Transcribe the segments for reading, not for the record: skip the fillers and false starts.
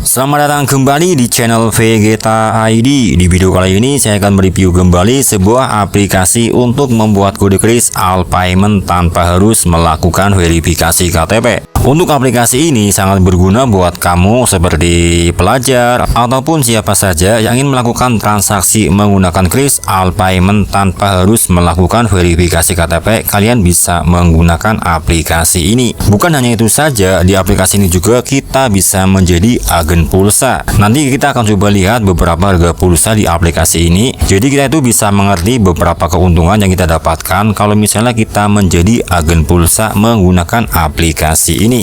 Selamat datang kembali di channel Vegeta ID. Di video kali ini saya akan mereview kembali sebuah aplikasi untuk membuat kode kris all payment tanpa harus melakukan verifikasi KTP. Untuk aplikasi ini sangat berguna buat kamu seperti pelajar ataupun siapa saja yang ingin melakukan transaksi menggunakan kris all payment tanpa harus melakukan verifikasi KTP. Kalian bisa menggunakan aplikasi ini. Bukan hanya itu saja, di aplikasi ini juga kita bisa menjadi agen pulsa. Nanti kita akan coba lihat beberapa harga pulsa di aplikasi ini. Jadi kita itu bisa mengerti beberapa keuntungan yang kita dapatkan kalau misalnya kita menjadi agen pulsa menggunakan aplikasi ini.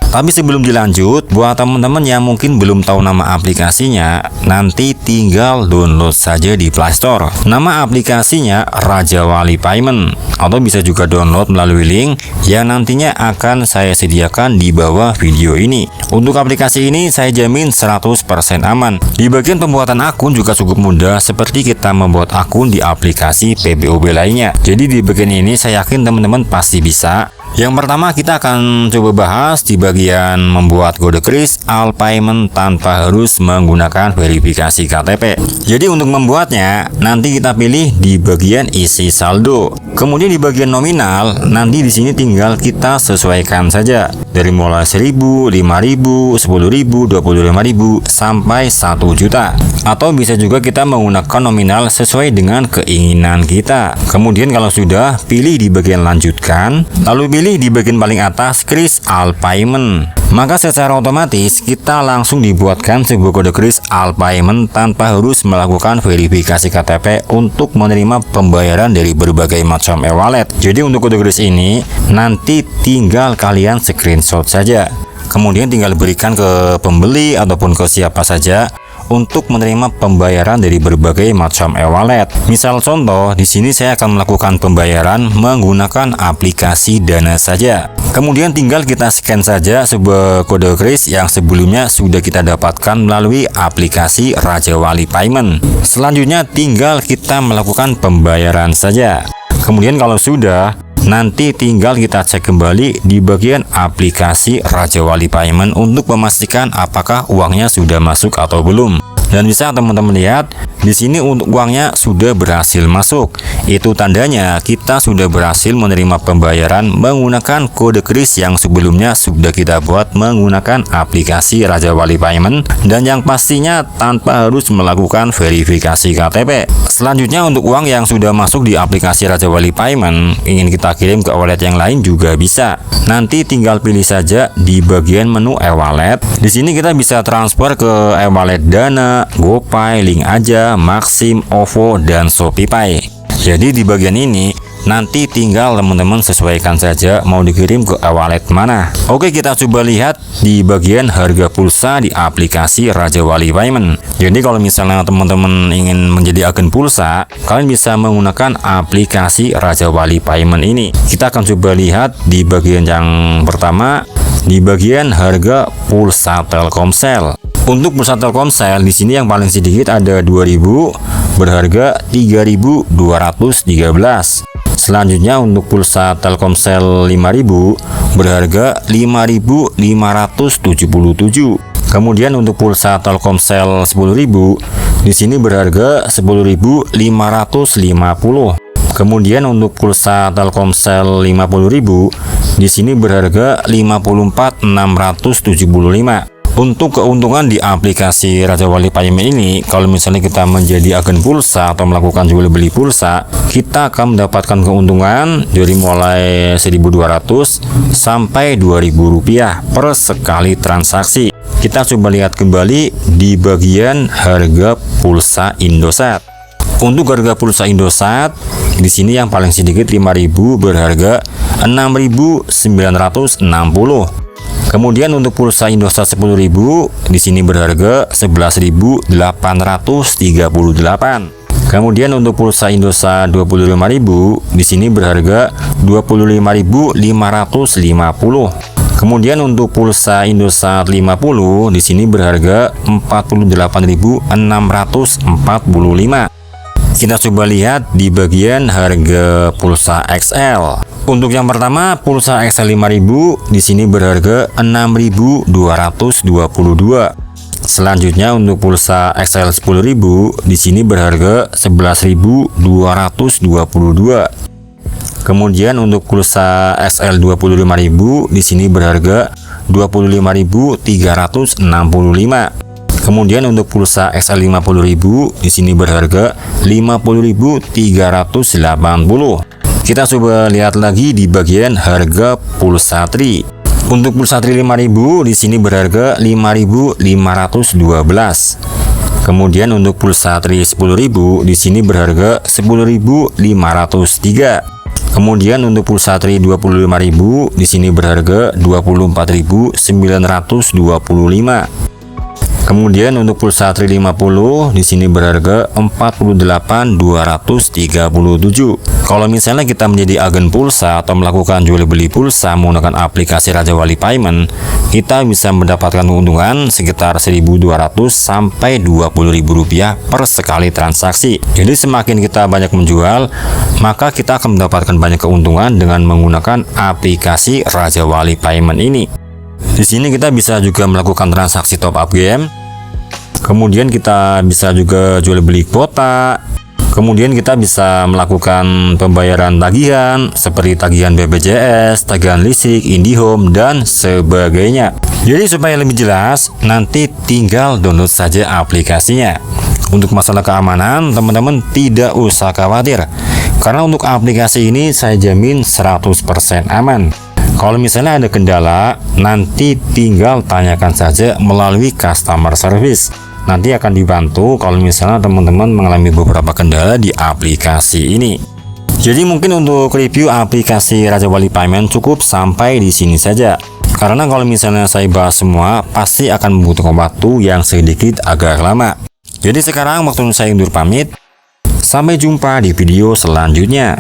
Tapi sebelum dilanjut, buat teman-teman yang mungkin belum tahu nama aplikasinya, nanti tinggal download saja di Play Store. Nama aplikasinya Raja Wali Payment, atau bisa juga download melalui link yang nantinya akan saya sediakan di bawah video ini. Untuk aplikasi ini saya jamin 100% aman. Di bagian pembuatan akun juga cukup mudah, seperti kita membuat akun di aplikasi PBOB lainnya. Jadi di bagian ini saya yakin teman-teman pasti bisa. Yang pertama kita akan coba bahas di bagian membuat kode kris all payment tanpa harus menggunakan verifikasi KTP. Jadi untuk membuatnya nanti kita pilih di bagian isi saldo. Kemudian di bagian nominal nanti di sini tinggal kita sesuaikan saja dari mulai 1000, 5000, 10.000, 25.000 sampai 1 juta. Atau bisa juga kita menggunakan nominal sesuai dengan keinginan kita. Kemudian kalau sudah, pilih di bagian lanjutkan, lalu pilih di bagian paling atas kris all payment. Maka secara otomatis kita langsung dibuatkan sebuah kode kris all payment tanpa harus melakukan verifikasi KTP untuk menerima pembayaran dari berbagai macam e-wallet. Jadi untuk kode kris ini nanti tinggal kalian screenshot saja. Kemudian tinggal berikan ke pembeli ataupun ke siapa saja untuk menerima pembayaran dari berbagai macam e-wallet. Misal contoh, di sini saya akan melakukan pembayaran menggunakan aplikasi Dana saja. Kemudian tinggal kita scan saja sebuah kode kris yang sebelumnya sudah kita dapatkan melalui aplikasi Raja Wali Payment. Selanjutnya tinggal kita melakukan pembayaran saja. Kemudian kalau sudah, nanti tinggal kita cek kembali di bagian aplikasi Raja Wali Payment untuk memastikan apakah uangnya sudah masuk atau belum. Dan bisa teman-teman lihat di sini untuk uangnya sudah berhasil masuk. Itu tandanya kita sudah berhasil menerima pembayaran menggunakan kode kris yang sebelumnya sudah kita buat menggunakan aplikasi Raja Wali Payment, dan yang pastinya tanpa harus melakukan verifikasi KTP. Selanjutnya untuk uang yang sudah masuk di aplikasi Raja Wali Payment ingin kita kirim ke e-wallet yang lain juga bisa. Nanti tinggal pilih saja di bagian menu e-wallet. Di sini kita bisa transfer ke e-wallet Dana, GoPay, Link Aja, Maxim, OVO, dan ShopeePay. Jadi di bagian ini nanti tinggal teman-teman sesuaikan saja mau dikirim ke e-wallet mana. Oke, kita coba lihat di bagian harga pulsa di aplikasi Raja Wali Payment. Jadi kalau misalnya teman-teman ingin menjadi agen pulsa, kalian bisa menggunakan aplikasi Raja Wali Payment ini. Kita akan coba lihat di bagian yang pertama, di bagian harga pulsa Telkomsel. Untuk pulsa Telkomsel di sini yang paling sedikit ada 2000 berharga 3213. Selanjutnya untuk pulsa Telkomsel 5000 berharga 5577. Kemudian untuk pulsa Telkomsel 10.000 di sini berharga 10.550. Kemudian untuk pulsa Telkomsel 50.000 di sini berharga 54.675. Untuk keuntungan di aplikasi Raja Wali Payment ini, kalau misalnya kita menjadi agen pulsa atau melakukan jual beli pulsa, kita akan mendapatkan keuntungan dari mulai 1.200 sampai 2.000 rupiah per sekali transaksi. Kita coba lihat kembali di bagian harga pulsa Indosat. Untuk harga pulsa Indosat di sini yang paling sedikit 5.000 berharga 6.960. Kemudian untuk pulsa Indosat 10.000 di sini berharga 11.838. Kemudian untuk pulsa Indosat 25.000 di sini berharga 25.550. Kemudian untuk pulsa Indosat 50 di sini berharga 48.645. Kita coba lihat di bagian harga pulsa XL. Untuk yang pertama, pulsa XL 5000 di sini berharga 6.222. Selanjutnya untuk pulsa XL 10.000 di sini berharga 11.222. Kemudian untuk pulsa XL 25.000 di sini berharga 25.365. Kemudian untuk pulsa XL 50.000 di sini berharga 50.380. Kita coba lihat lagi di bagian harga pulsa Tri. Untuk pulsa Tri 5000 di sini berharga 5.512. Kemudian untuk pulsa Tri 10.000 di sini berharga 10.503. Kemudian untuk pulsa Tri 25.000 di sini berharga 24.925. Kemudian untuk pulsa Tri 50 di sini berharga 48.237. Kalau misalnya kita menjadi agen pulsa atau melakukan jual beli pulsa menggunakan aplikasi Raja Wali Payment, kita bisa mendapatkan keuntungan sekitar 1.200 sampai 20.000 rupiah per sekali transaksi. Jadi semakin kita banyak menjual, maka kita akan mendapatkan banyak keuntungan dengan menggunakan aplikasi Raja Wali Payment ini. Di sini kita bisa juga melakukan transaksi top up game. Kemudian kita bisa juga jual beli kuota. Kemudian kita bisa melakukan pembayaran tagihan seperti tagihan BPJS, tagihan listrik, IndiHome, dan sebagainya. Jadi supaya lebih jelas, nanti tinggal download saja aplikasinya. Untuk masalah keamanan, teman-teman tidak usah khawatir. Karena untuk aplikasi ini saya jamin 100% aman. Kalau misalnya ada kendala, nanti tinggal tanyakan saja melalui customer service. Nanti akan dibantu kalau misalnya teman-teman mengalami beberapa kendala di aplikasi ini. Jadi mungkin untuk review aplikasi Raja Wali Payment cukup sampai di sini saja. Karena kalau misalnya saya bahas semua, pasti akan membutuhkan waktu yang sedikit agak lama. Jadi sekarang waktu saya undur pamit. Sampai jumpa di video selanjutnya.